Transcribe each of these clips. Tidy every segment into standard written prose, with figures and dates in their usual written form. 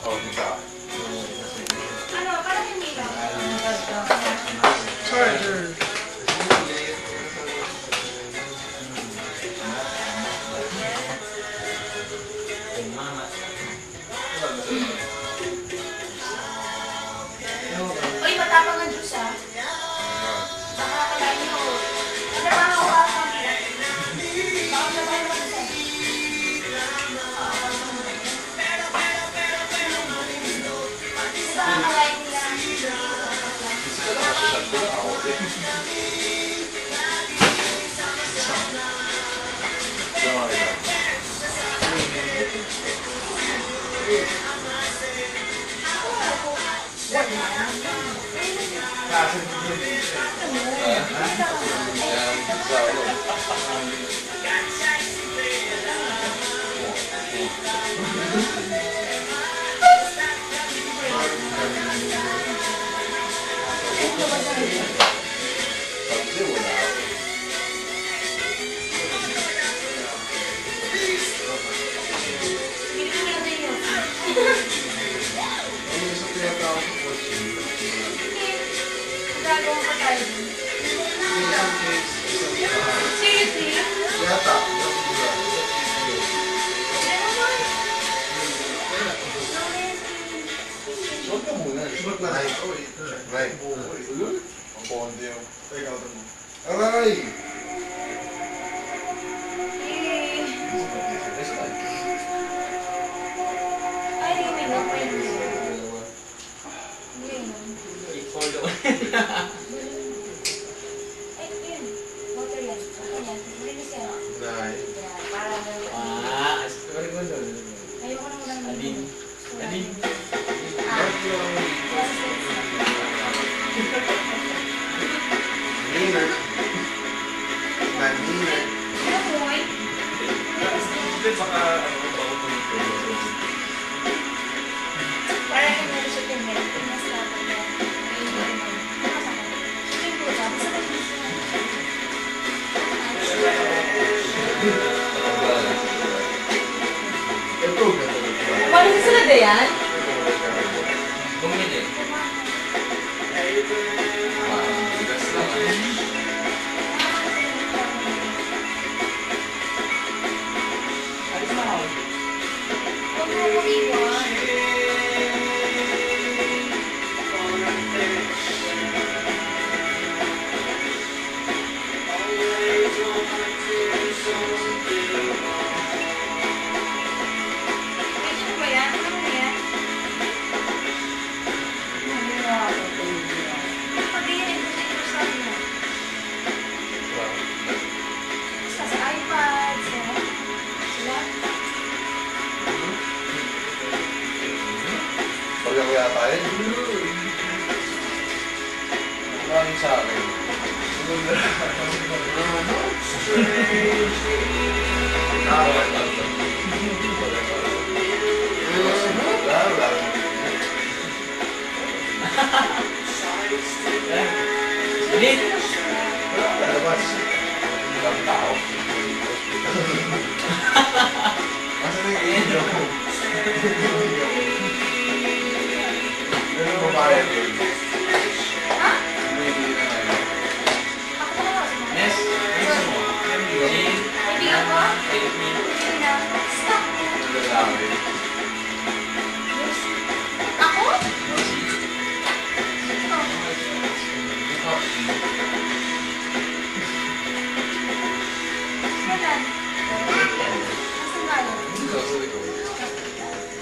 Ano, parang hindi lang. Charger. Uy, matapang ang juice ah. Nakakalain mo. Ano ba ako ka sa mga? Baka na ba naman ito? Di ba nakakalain nila? Gagawin pa tayo. Seriously? Yata. Huwag ka muna. Huwag na. Right. Ang ponde yun. Aray! Ay, may mga friends. Ay, yun. Water yan. Water yan. Malinis yan. Nice. Yeah, para ayoko na walang Alin? Alin? Niner. Niner. Ano po, eh? Baka ano ba ako tumutulog? Para kung meron siya tingin, tingnan sa lahat niya. Ayun na naman. Sige po, sabi sa kanya. Ito, ganda. Paano sila na yan? Bumili. Bigas lang. Alis na ako. Huwag mo ko iwan. Ay, sino ba yan? Ano ba yan? Pag yan, ito sa mo. Basta sa iPad, sa laptop. Pag ako yata yun. Maraming sa akin. Bilit! Labas. Ibang tao. Masa na yung intro? Ano ba ba yun? Ha? Bumibili na ngayon. Ako pa naman. Yes! Yes mo. Jane. Kaibigan ko? Hindi na. Stop. Ang lalaki. Ako? Kailan? Nasaan galing? Ito sa likod.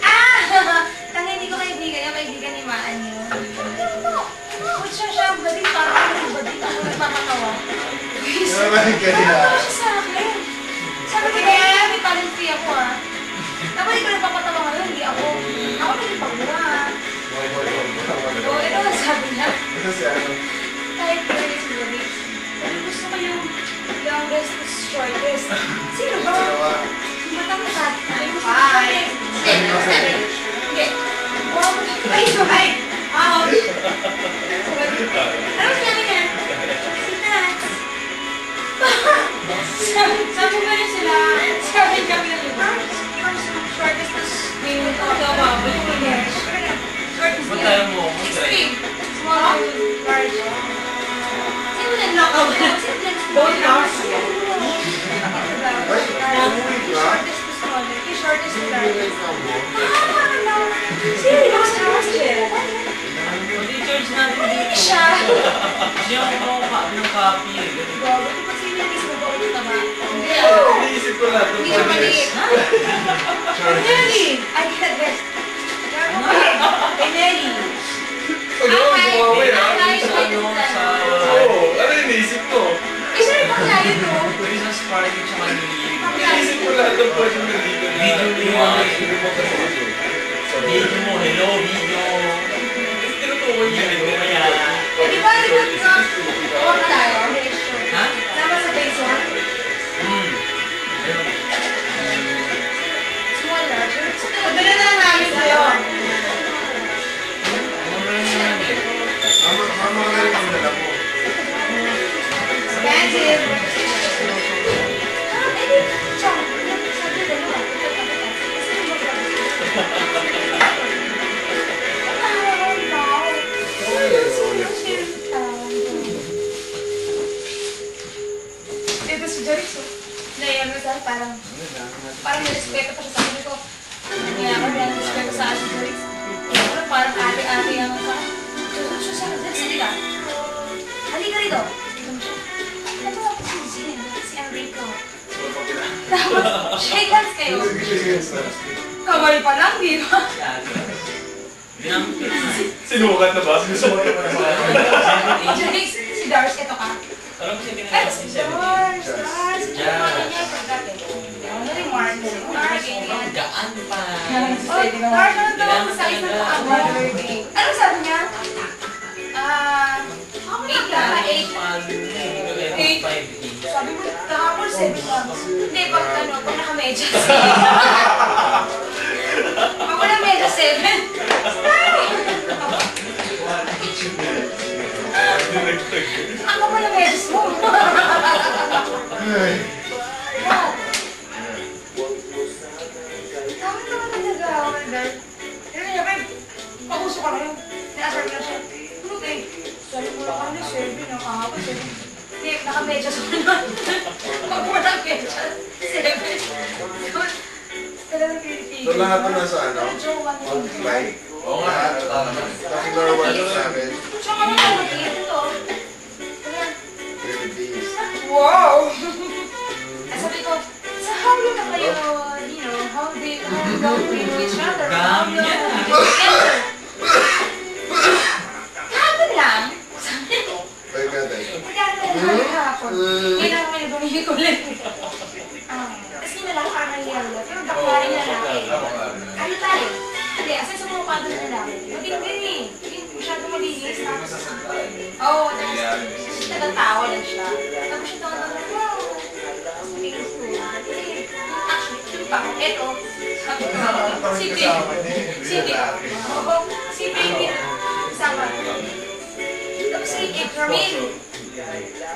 Ah! Tanga, hindi ko kaibigan. Yung kaibigan ni Maan yun. Wait siya, badik. Parang ako badik. Ako nagpapatawa. Maraming kanina. Natawa siya sa akin. Sabi ko, eh, may talent fee ako ah. Tapos hindi ko nagpapatawa ngayon, hindi ako. Ako nagpapagawa ah. Oo, ito ang sabi niya. Ito si ano? Kahit pwede sa gabi. Sabi, gusto ko yung youngest to shortest. Sino ba? Sino ba? Matangkad. Ay, hi. Hindi. Wow. Ay, hi. Wow. Ano sinabi niya? Si Nats. Sabi ko na sila. Sabi kami na yun. First shortest to may ito daw. Kasi yung kumakabi ng copy eh. Gago, di ba sinigis mo ba ulit naman? Hindi. Iniisip ko lahat ng Hindi siya maliit. Ha? Nelly! Ay, nag-best. Gago ka eh. Kay Nelly. Ano ang bumawi ha? Ay, Sa ano, sa... ay, Oo, ano iniisip ko? Eh, siya rin pang layo to. Pwede sa Sparky tsaka Lily. Iniisip ko lahat ng pwedeng nandito na. Video mo yun. Hindi mo kasi yun. Video mo, hello, video. Tinutukoy niya, hindi mo kaya. Eh, di ba, likod ko? Huwag na tayo. Ha? Sama sa base one. Ayun. Small, larger. Padala na lang namin sa'yo. Ang mga galing ang dala mo. Magic. Ah, eh, Chong. Sabi ko na. Kasi yung ito si Jorix, oh. Naiyan mo saan, parang nirespeto pa siya sa akin ko. Kaya ako, nirespeto sa akin si Jorix. Parang ate-ate ang sa akin. Susunod siya, sige ka. Halika rito. Ano ako si Jin? Si Enrico. Tapos, shake hands kayo. Kamay pa lang, di ba? Sinukat na ba? Sinukat na ba? Jorix, si Dars, ito ka. Alam ko siya Ay, ginagawa si si Dars, Dars. Ito yung mga niya, forgot eh. Ano rin, Mark? Mark, ganyan. Gaan pa. Oh, Dars, ano daw ang sakit ng paa mo? Ano sabi niya? Eight lang, eight. Sabi mo, kahapon 7 lang. Hindi, pag ano, pag naka-medyas. Pag wala medyas 7. Ang kapal ng medyas mo. Ay. What? Tama naman ang nag-aawal, Dad. Pero niya, babe, pauso ka ngayon. Ni-assert na siya. Ano kayo? Sabi mo lang kami, 7, ang kahapon 7. Hindi, naka-medyas mo nun. Pag walang medyas, 7. Talagang pinipigil. So lahat na nasa ano? Medyo Multiply. Oo nga. Kasi normal sa amin. Tsaka ano na, mag-iit ito. Ayan. 30 days. Wow! At sabi ko, so how yun na kayo, you know, how don't we know each other? How Dami you yan. enter? Kahapon lang. Sabi ko, Bye natin. magkakaroon lang kahapon. Hindi na kami bumili ko lang. Tapos yun na lang, parang yellow. Pero baklarin na lang. Ano tayo? Hindi, asan sa mga pato na lang. Maging eh. Hindi masyado malinis. Oo, tapos nagatawa lang siya. Tapos siya tawa na, wow. Tingin ko. Actually, pa, eto. Sabi ko, si Baby. Sama. Tapos si Ramil.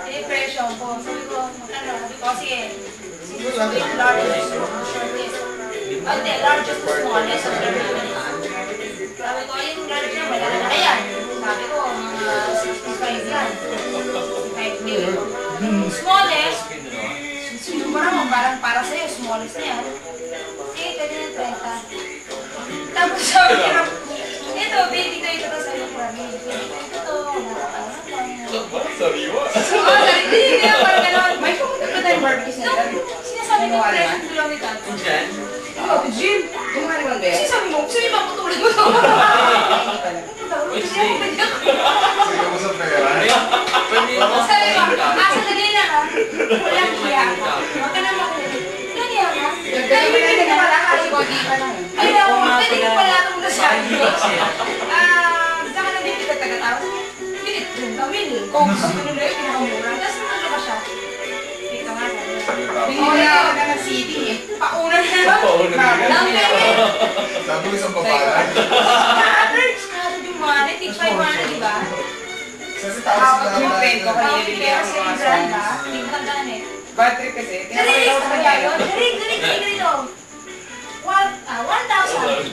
Impression ko. Sabi ko, sabi ko, sige. Largest to shortest. Hindi, largest to smallest of the family. Sabi ko, yung largest na malala na yan. Sabi ko, mga 65 yan. 65K. Smallest, sino ba naman, parang sa'yo, smallest na yan. Eh, pwede na 30. Tapos sabi ko, ito, baby ko ito na sa'yo, Ramil. Ito, Sariwa. hindi na parang gano'n. May pumunta pa tayong barbecue No, center. sinasabi ko, present kilometer. Kung dyan? Oh, Jim! Kumari mo ba yan? Sinasabi mo, sino ba putulin mo to? Which day? Sige mo sa pera. Pwede mo Sabi ko, sa sandali lang ha. Walang hiya. Huwag ka na makinig. Ilan hiya ka? Dagdagan mo lang na pala kasi body pa lang. Ay, ako, pwede ko pala itong nasabi ko. siya. Saka na din kita taga-tao. Minit, kamil. Kung gusto ko nila yung pinakamura. Tapos naman ba siya? Ito nga sabi niya. Bigyan ako na ng CD eh. Pauna na lang. Pauna na lang. Down payment. Sabi ko isang babae. Scattered yung money. Teach my money, di ba? Kasi Hawak tapos yung na friend ko Tawag kanina ni bigyan Pero ako sa mga brand, songs. ha? Hindi mo tandaan eh. Bad trip kasi. Dali, Tinapay ako sa sabi kanya. niya, dali, dali, dali, dali, dali. 1,000.